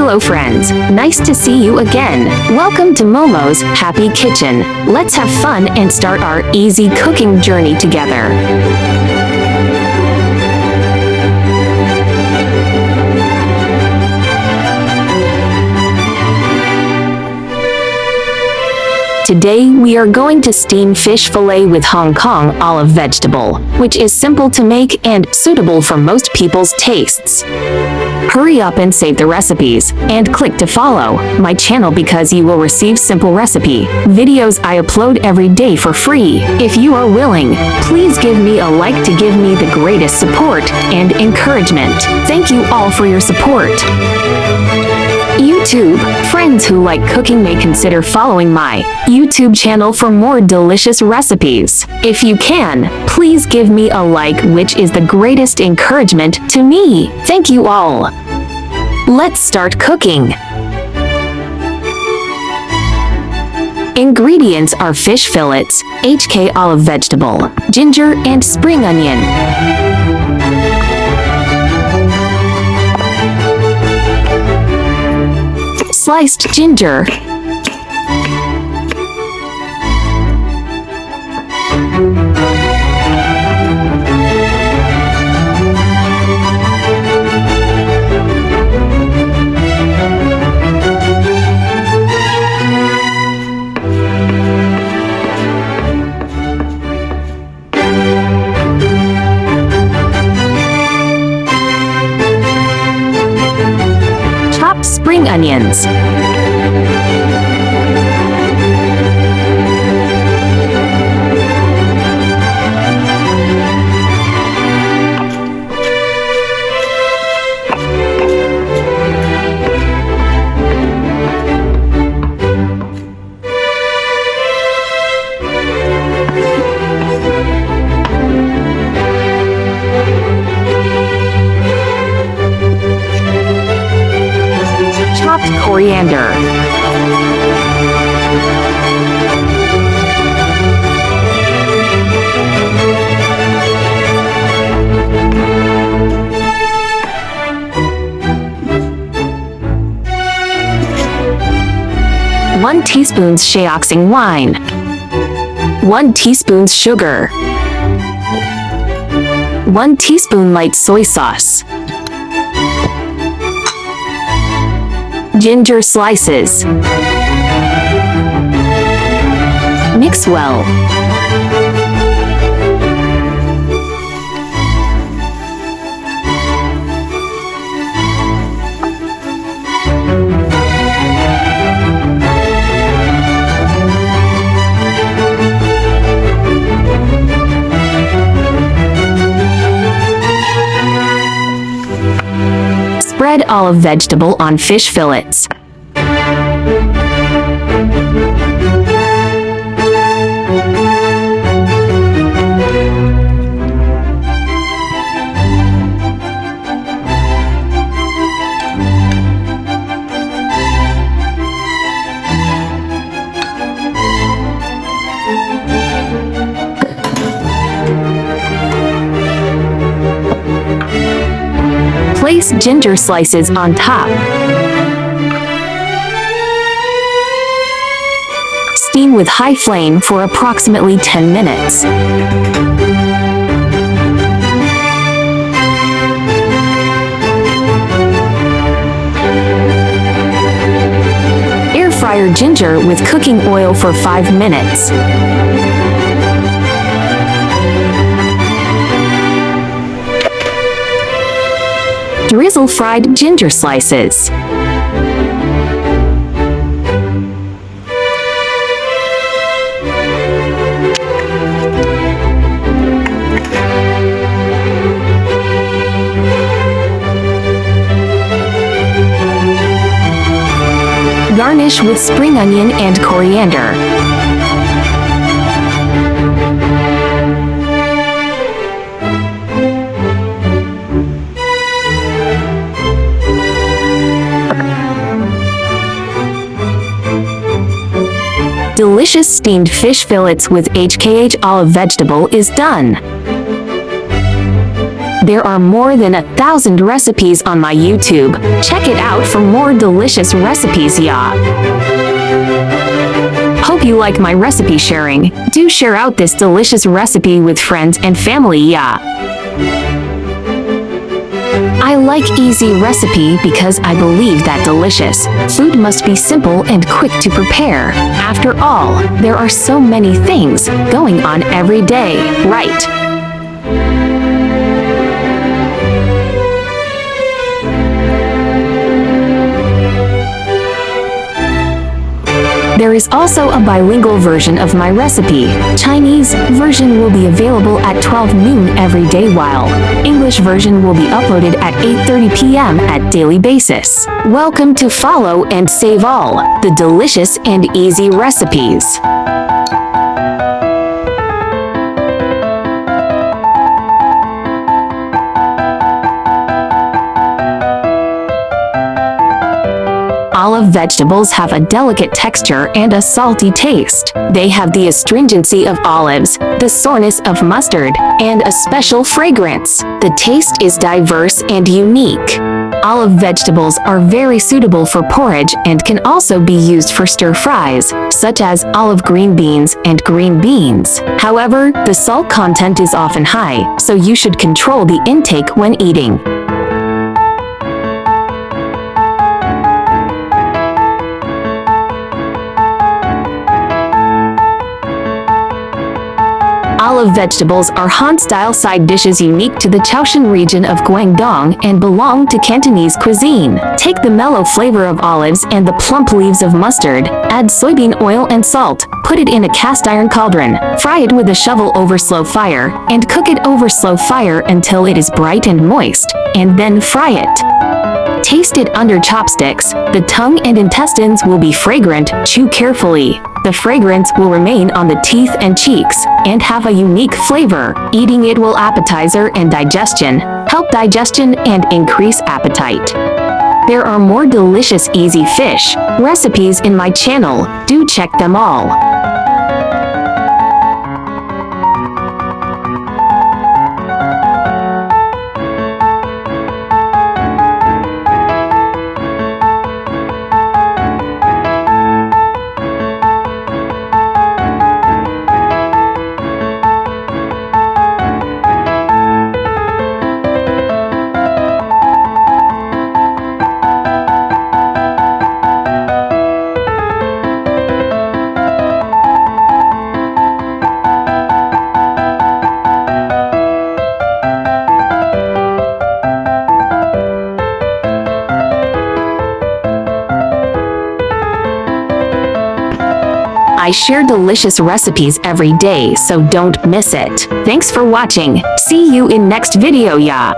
Hello friends, nice to see you again. Welcome to Momo's Happy Kitchen. Let's have fun and start our easy cooking journey together. Today we are going to steam fish fillet with Hong Kong olive vegetable, which is simple to make and suitable for most people's tastes. Hurry up and save the recipes, and click to follow my channel because you will receive simple recipe videos I upload every day for free. If you are willing, please give me a like to give me the greatest support and encouragement. Thank you all for your support. YouTube, friends who like cooking may consider following my YouTube channel for more delicious recipes. If you can, please give me a like, which is the greatest encouragement to me. Thank you all. Let's start cooking. Ingredients are fish fillets, HK olive vegetable, ginger and spring onion. Sliced ginger, chopped spring onions, chopped coriander, one teaspoon Shaoxing wine, 1 teaspoon sugar, 1 teaspoon light soy sauce, ginger slices. Mix well. Spread olive vegetable on fish fillets. Place ginger slices on top. Steam with high flame for approximately 10 minutes. Air fryer ginger with cooking oil for 5 minutes. Drizzle fried ginger slices. Garnish with spring onion and coriander. Delicious steamed fish fillets with HKH olive vegetable is done. There are more than 1,000 recipes on my YouTube. Check it out for more delicious recipes, yeah. Hope you like my recipe sharing. Do share out this delicious recipe with friends and family, yeah. I like easy recipe because I believe that delicious food must be simple and quick to prepare. After all, there are so many things going on every day, right? There is also a bilingual version of my recipe. Chinese version will be available at 12 noon every day, while English version will be uploaded at 8:30 p.m. at daily basis. Welcome to follow and save all the delicious and easy recipes. Olive vegetables have a delicate texture and a salty taste. They have the astringency of olives, the sourness of mustard, and a special fragrance. The taste is diverse and unique. Olive vegetables are very suitable for porridge and can also be used for stir-fries, such as olive green beans and green beans. However, the salt content is often high, so you should control the intake when eating. Olive vegetables are Han-style side dishes unique to the Chaoshan region of Guangdong and belong to Cantonese cuisine. Take the mellow flavor of olives and the plump leaves of mustard, add soybean oil and salt, put it in a cast iron cauldron, fry it with a shovel over slow fire, and cook it over slow fire until it is bright and moist, and then fry it. Taste it under chopsticks. The tongue and intestines will be fragrant. Chew carefully. The fragrance will remain on the teeth and cheeks and have a unique flavor. Eating it will appetizer and digestion, help digestion and increase appetite. There are more delicious easy fish recipes in my channel. Do check them all. I share delicious recipes every day, so don't miss it. Thanks for watching. See you in next video, yeah.